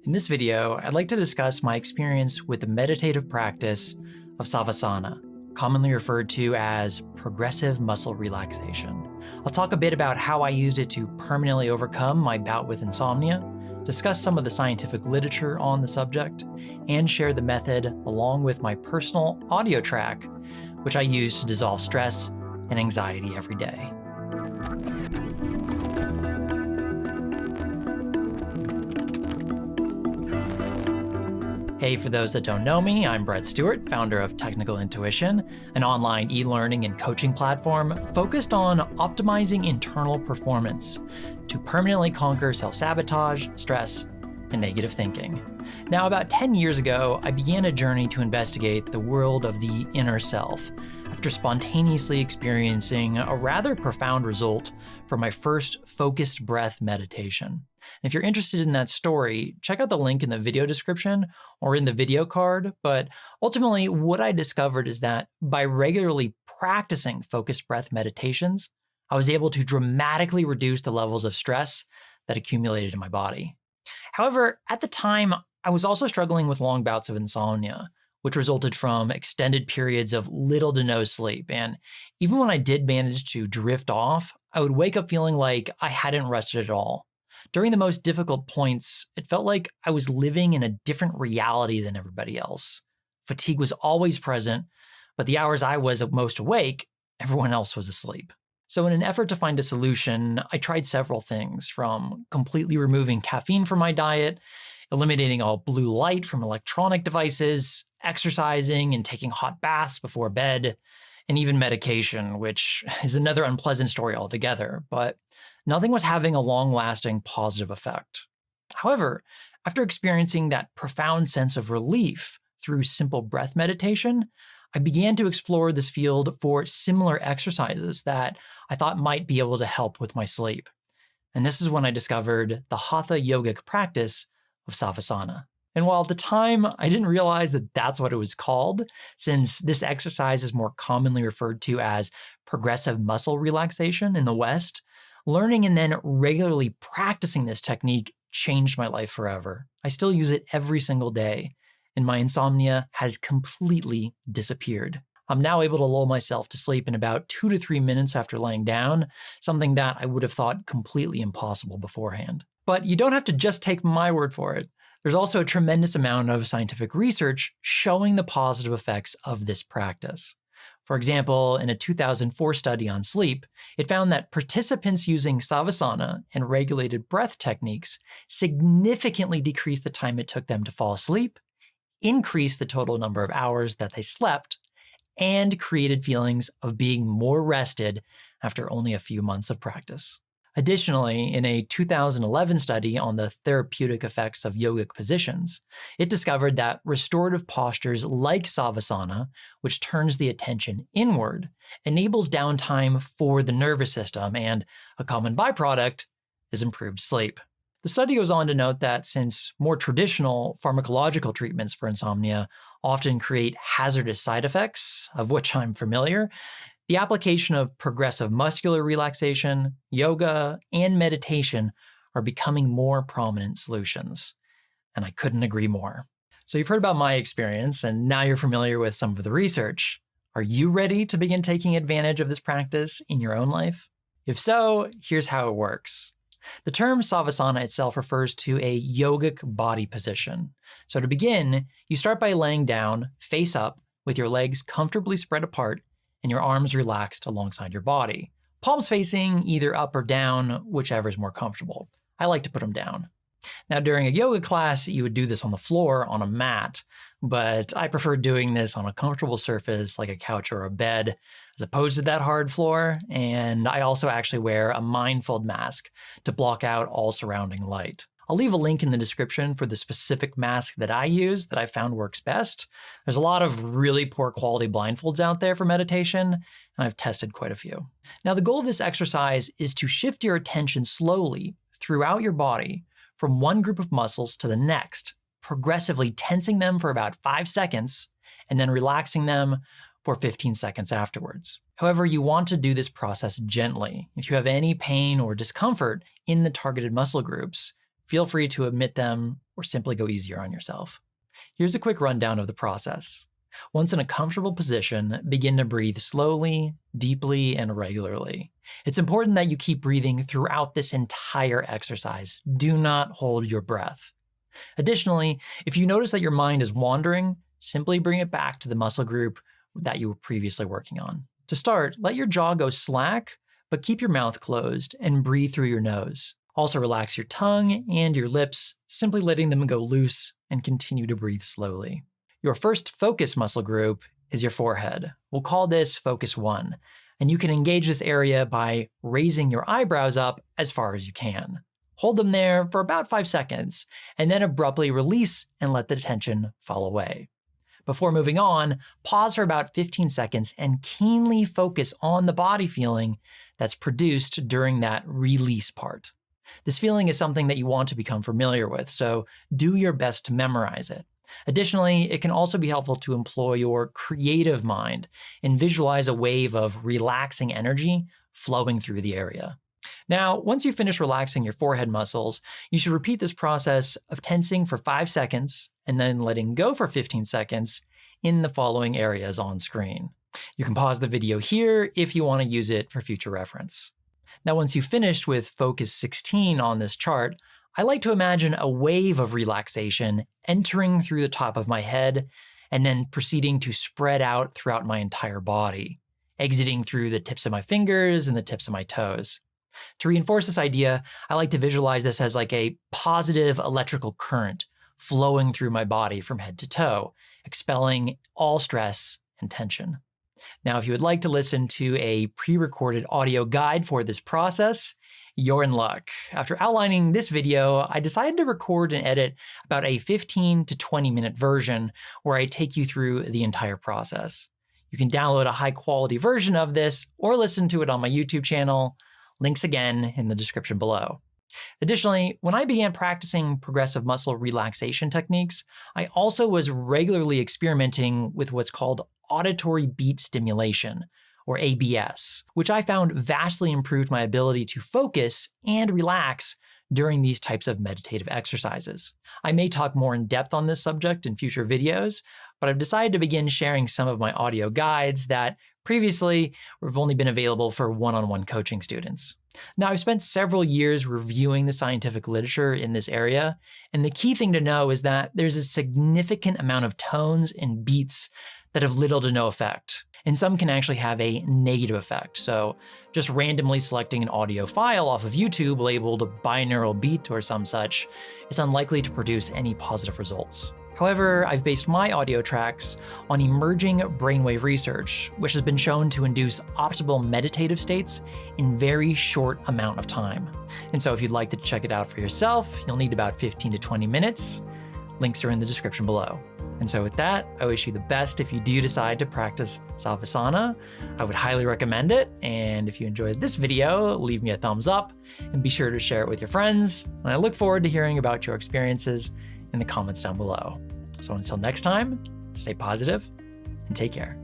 In this video, I'd like to discuss my experience with the meditative practice of Savasana, commonly referred to as progressive muscle relaxation. I'll talk a bit about how I used it to permanently overcome my bout with insomnia, discuss some of the scientific literature on the subject, and share the method along with my personal audio track, which I use to dissolve stress and anxiety every day. Hey, for those that don't know me, I'm Brett Stewart, founder of Technical Intuition, an online e-learning and coaching platform focused on optimizing internal performance to permanently conquer self-sabotage, stress, and negative thinking. Now, about 10 years ago, I began a journey to investigate the world of the inner self after spontaneously experiencing a rather profound result from my first focused breath meditation. If you're interested in that story, check out the link in the video description or in the video card. But ultimately, what I discovered is that by regularly practicing focused breath meditations, I was able to dramatically reduce the levels of stress that accumulated in my body. However, at the time, I was also struggling with long bouts of insomnia, which resulted from extended periods of little to no sleep. And even when I did manage to drift off, I would wake up feeling like I hadn't rested at all. During the most difficult points, it felt like I was living in a different reality than everybody else. Fatigue was always present, but the hours I was most awake, everyone else was asleep. So in an effort to find a solution, I tried several things, from completely removing caffeine from my diet, eliminating all blue light from electronic devices, exercising and taking hot baths before bed, and even medication, which is another unpleasant story altogether, but nothing was having a long-lasting positive effect. However, after experiencing that profound sense of relief through simple breath meditation, I began to explore this field for similar exercises that I thought might be able to help with my sleep. And this is when I discovered the hatha yogic practice of Savasana. And while at the time I didn't realize that that's what it was called, since this exercise is more commonly referred to as progressive muscle relaxation in the West, learning and then regularly practicing this technique changed my life forever. I still use it every single day, and my insomnia has completely disappeared. I'm now able to lull myself to sleep in about 2 to 3 minutes after laying down, something that I would have thought completely impossible beforehand. But you don't have to just take my word for it. There's also a tremendous amount of scientific research showing the positive effects of this practice. For example, in a 2004 study on sleep, it found that participants using Savasana and regulated breath techniques significantly decreased the time it took them to fall asleep, increased the total number of hours that they slept, and created feelings of being more rested after only a few months of practice. Additionally, in a 2011 study on the therapeutic effects of yogic positions, it discovered that restorative postures like Savasana, which turns the attention inward, enables downtime for the nervous system, and a common byproduct is improved sleep. The study goes on to note that since more traditional pharmacological treatments for insomnia often create hazardous side effects, of which I'm familiar, the application of progressive muscular relaxation, yoga, and meditation are becoming more prominent solutions. And I couldn't agree more. So you've heard about my experience, and now you're familiar with some of the research. Are you ready to begin taking advantage of this practice in your own life? If so, here's how it works. The term Savasana itself refers to a yogic body position. So to begin, you start by laying down, face up, with your legs comfortably spread apart and your arms relaxed alongside your body. Palms facing either up or down, whichever is more comfortable. I like to put them down. Now, during a yoga class, you would do this on the floor on a mat, but I prefer doing this on a comfortable surface like a couch or a bed, as opposed to that hard floor, and I also actually wear a mindful mask to block out all surrounding light. I'll leave a link in the description for the specific mask that I use that I found works best. There's a lot of really poor quality blindfolds out there for meditation, and I've tested quite a few. Now, the goal of this exercise is to shift your attention slowly throughout your body from one group of muscles to the next, progressively tensing them for about 5 seconds and then relaxing them for 15 seconds afterwards. However, you want to do this process gently. If you have any pain or discomfort in the targeted muscle groups, feel free to omit them or simply go easier on yourself. Here's a quick rundown of the process. Once in a comfortable position, begin to breathe slowly, deeply, and regularly. It's important that you keep breathing throughout this entire exercise. Do not hold your breath. Additionally, if you notice that your mind is wandering, simply bring it back to the muscle group that you were previously working on. To start, let your jaw go slack, but keep your mouth closed and breathe through your nose. Also relax your tongue and your lips, simply letting them go loose and continue to breathe slowly. Your first focus muscle group is your forehead. We'll call this Focus 1, and you can engage this area by raising your eyebrows up as far as you can. Hold them there for about 5 seconds, and then abruptly release and let the tension fall away. Before moving on, pause for about 15 seconds and keenly focus on the body feeling that's produced during that release part. This feeling is something that you want to become familiar with, so do your best to memorize it. Additionally, it can also be helpful to employ your creative mind and visualize a wave of relaxing energy flowing through the area. Now, once you finish relaxing your forehead muscles, you should repeat this process of tensing for 5 seconds and then letting go for 15 seconds in the following areas on screen. You can pause the video here if you want to use it for future reference. Now, once you've finished with Focus 16 on this chart, I like to imagine a wave of relaxation entering through the top of my head and then proceeding to spread out throughout my entire body, exiting through the tips of my fingers and the tips of my toes. To reinforce this idea, I like to visualize this as like a positive electrical current flowing through my body from head to toe, expelling all stress and tension. Now, if you would like to listen to a pre-recorded audio guide for this process, you're in luck. After outlining this video, I decided to record and edit about a 15 to 20 minute version where I take you through the entire process. You can download a high quality version of this or listen to it on my YouTube channel. Links again in the description below. Additionally, when I began practicing progressive muscle relaxation techniques, I also was regularly experimenting with what's called auditory beat stimulation, or ABS, which I found vastly improved my ability to focus and relax during these types of meditative exercises. I may talk more in depth on this subject in future videos, but I've decided to begin sharing some of my audio guides that previously have only been available for one-on-one coaching students. Now, I've spent several years reviewing the scientific literature in this area, and the key thing to know is that there's a significant amount of tones and beats that have little to no effect, and some can actually have a negative effect. So just randomly selecting an audio file off of YouTube labeled binaural beat or some such is unlikely to produce any positive results. However, I've based my audio tracks on emerging brainwave research, which has been shown to induce optimal meditative states in very short amount of time. And so if you'd like to check it out for yourself, you'll need about 15 to 20 minutes. Links are in the description below. And so with that, I wish you the best if you do decide to practice Savasana. I would highly recommend it. And if you enjoyed this video, leave me a thumbs up and be sure to share it with your friends. And I look forward to hearing about your experiences in the comments down below. So until next time, stay positive and take care.